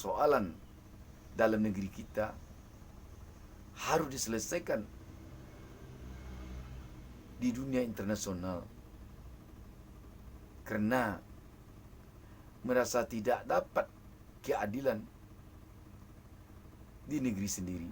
persoalan dalam negeri kita harus diselesaikan di dunia internasional, karena merasa tidak dapat keadilan di negeri sendiri.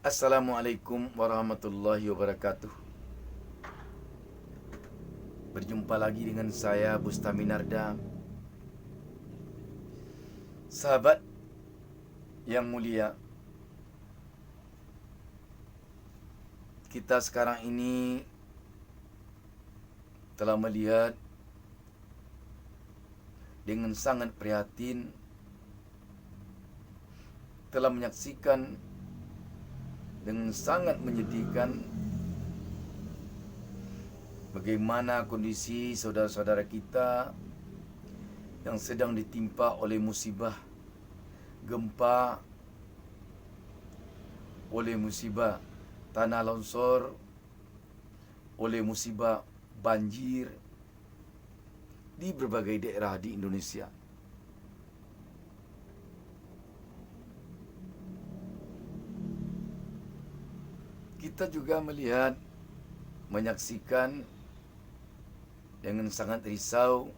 Assalamualaikum warahmatullahi wabarakatuh. Berjumpa lagi dengan saya, Bustami Narda. Sahabat yang mulia, kita sekarang ini telah melihat dengan sangat prihatin, telah menyaksikan dengan sangat menyedihkan bagaimana kondisi saudara-saudara kita yang sedang ditimpa oleh musibah gempa, oleh musibah tanah longsor, oleh musibah banjir di berbagai daerah di Indonesia. Kita juga melihat, menyaksikan dengan sangat risau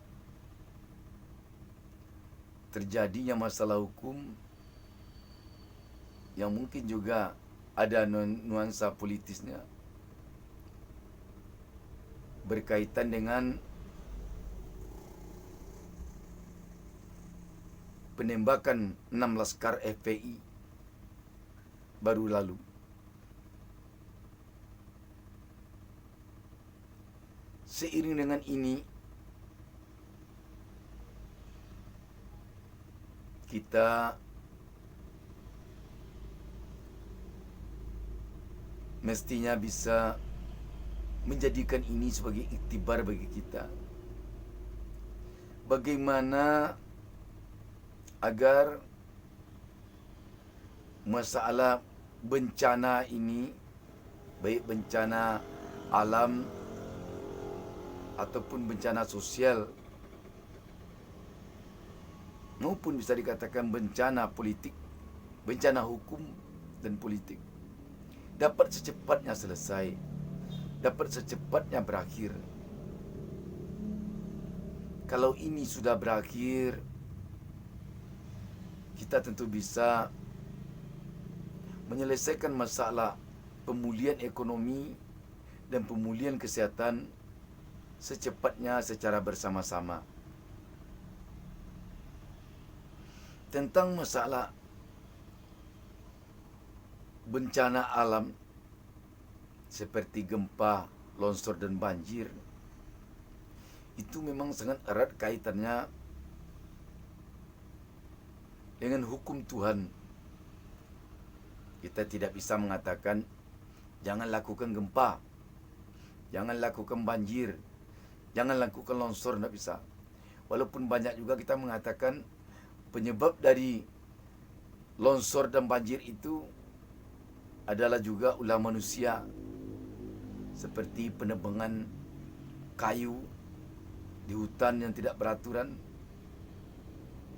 terjadinya masalah hukum yang mungkin juga ada nuansa politisnya berkaitan dengan penembakan 6 laskar FPI baru lalu. Seiring dengan ini, kita mestinya bisa menjadikan ini sebagai iktibar bagi kita. Bagaimana agar masalah bencana ini, baik bencana alam ataupun bencana sosial, maupun bisa dikatakan bencana politik, bencana hukum dan politik, dapat secepatnya selesai, dapat secepatnya berakhir. Kalau ini sudah berakhir, kita tentu bisa menyelesaikan masalah pemulihan ekonomi dan pemulihan kesehatan secepatnya secara bersama-sama. Tentang masalah bencana alam seperti gempa, longsor dan banjir, itu memang sangat erat kaitannya dengan hukum Tuhan. Kita tidak bisa mengatakan jangan lakukan gempa, jangan lakukan banjir, jangan lakukan longsor, tidak bisa. Walaupun banyak juga kita mengatakan penyebab dari longsor dan banjir itu adalah juga ulah manusia, seperti penebangan kayu di hutan yang tidak beraturan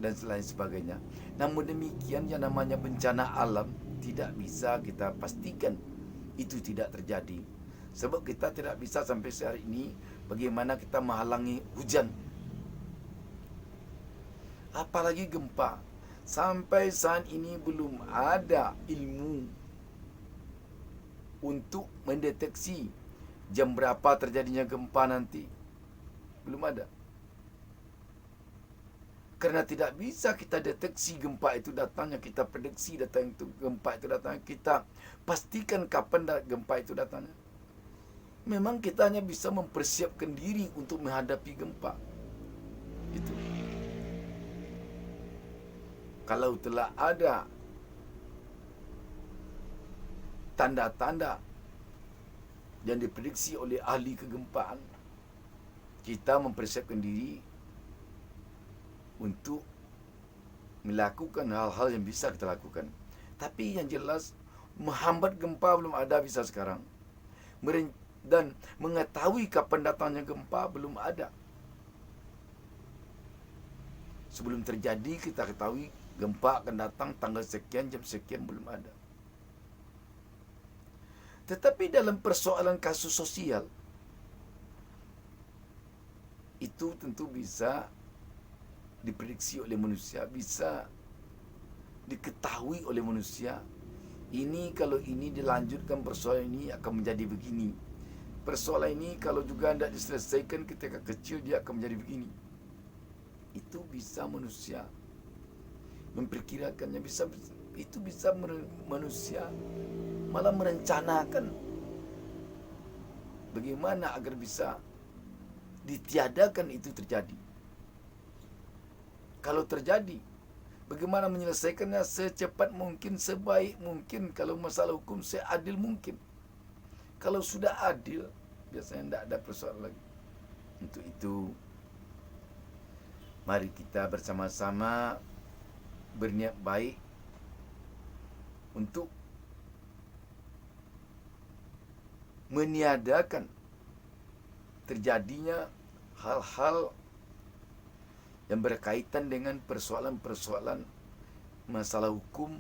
dan selain sebagainya. Namun demikian, yang namanya bencana alam tidak bisa kita pastikan itu tidak terjadi, sebab kita tidak bisa sampai sehari ini bagaimana kita menghalangi hujan, apalagi gempa. Sampai saat ini belum ada ilmu untuk mendeteksi jam berapa terjadinya gempa nanti. Belum ada. Karena tidak bisa kita deteksi gempa itu datangnya, kita prediksi datang itu gempa itu datangnya, kita pastikan kapan gempa itu datangnya. Memang kita hanya bisa mempersiapkan diri untuk menghadapi gempa. Itu. Kalau telah ada tanda-tanda yang diprediksi oleh ahli kegempaan, kita mempersiapkan diri untuk melakukan hal-hal yang bisa kita lakukan. Tapi yang jelas, menghambat gempa belum ada bisa sekarang. Dan mengetahui kapan datangnya gempa belum ada. Sebelum terjadi kita ketahui gempa akan datang tanggal sekian, jam sekian, belum ada. Tetapi dalam persoalan kasus sosial, itu tentu bisa diprediksi oleh manusia, bisa diketahui oleh manusia. Ini kalau ini dilanjutkan, persoalan ini akan menjadi begini. Persoalan ini kalau juga tidak diselesaikan ketika kecil, dia akan menjadi begini. Itu bisa manusia memperkirakannya, itu bisa manusia malah merencanakan bagaimana agar bisa ditiadakan itu terjadi. Kalau terjadi, bagaimana menyelesaikannya secepat mungkin, sebaik mungkin. Kalau masalah hukum, seadil mungkin. Kalau sudah adil, biasanya tidak ada persoalan lagi. Untuk itu, mari kita bersama-sama berniat baik untuk meniadakan terjadinya hal-hal yang berkaitan dengan persoalan-persoalan masalah hukum.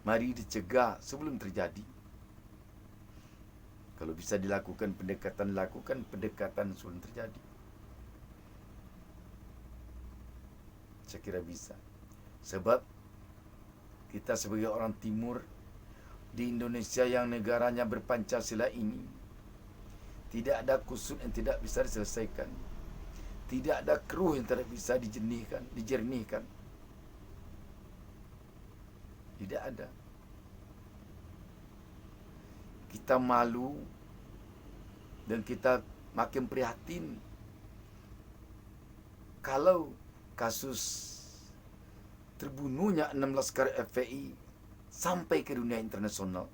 Mari dicegah sebelum terjadi. Kalau bisa dilakukan pendekatan, lakukan pendekatan sebelum terjadi. Saya kira bisa. Sebab kita sebagai orang timur di Indonesia yang negaranya berpancasila ini, tidak ada kusut yang tidak bisa diselesaikan. Tidak ada keruh yang tidak bisa dijernihkan. Tidak ada. Kita malu dan kita makin prihatin kalau kasus terbunuhnya 6 laskar FPI sampai ke dunia internasional.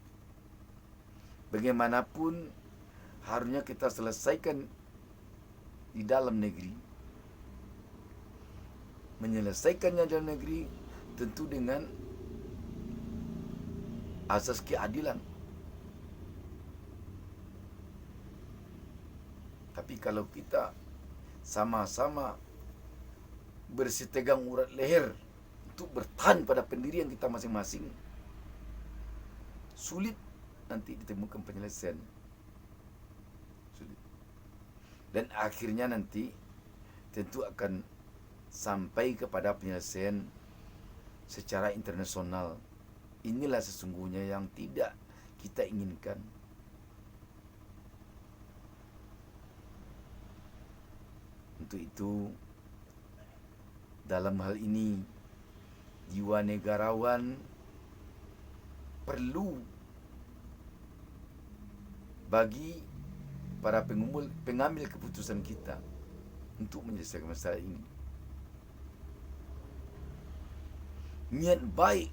Bagaimanapun harusnya kita selesaikan di dalam negeri. Menyelesaikannya di dalam negeri tentu dengan asas keadilan. Tapi kalau kita sama-sama bersitegang urat leher untuk bertahan pada pendirian kita masing-masing, sulit nanti ditemukan penyelesaian. Sulit. Dan akhirnya nanti tentu akan sampai kepada penyelesaian secara internasional. Inilah sesungguhnya yang tidak kita inginkan. Untuk itu, dalam hal ini, jiwa negarawan perlu bagi para pengambil keputusan kita untuk menyelesaikan masalah ini. Niat baik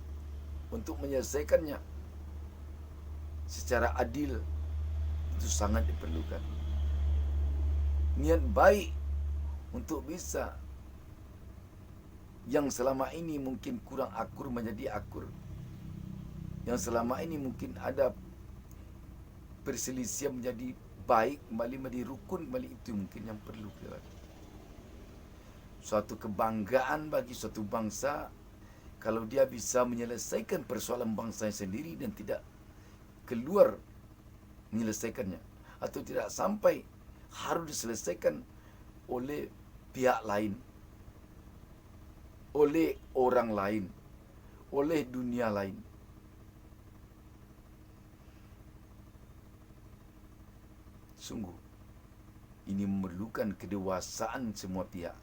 untuk menyelesaikannya secara adil itu sangat diperlukan. Niat baik untuk bisa yang selama ini mungkin kurang akur menjadi akur. Yang selama ini mungkin ada perselisihan menjadi baik, kembali menjadi rukun kembali, itu mungkin yang perlu kita lakukan. Suatu kebanggaan bagi suatu bangsa kalau dia bisa menyelesaikan persoalan bangsanya sendiri dan tidak keluar menyelesaikannya, atau tidak sampai harus diselesaikan oleh pihak lain, oleh orang lain, oleh dunia lain. Sungguh, ini memerlukan kedewasaan semua pihak.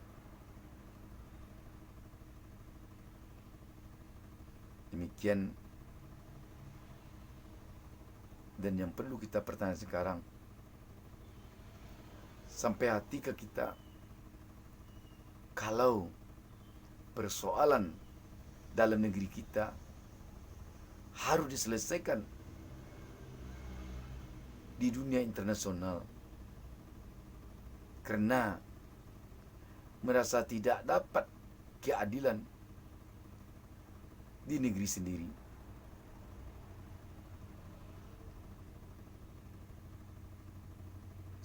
Demikian, dan yang perlu kita pertanyakan sekarang, sampai hati ke kita, kalau persoalan dalam negeri kita harus diselesaikan di dunia internasional, Karena merasa tidak dapat keadilan di negeri sendiri.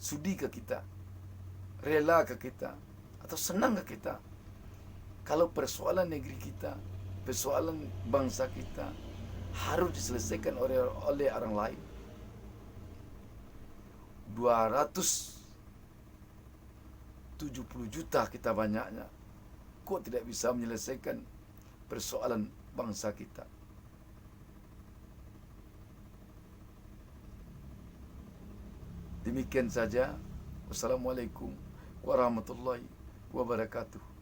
Sudikah kita? Relakah kita? Atau senangkah kita kalau persoalan negeri kita, persoalan bangsa kita harus diselesaikan oleh orang lain? 270 juta kita banyaknya, kok tidak bisa menyelesaikan persoalan bangsa kita? Demikian saja. Wassalamualaikum warahmatullahi wabarakatuh.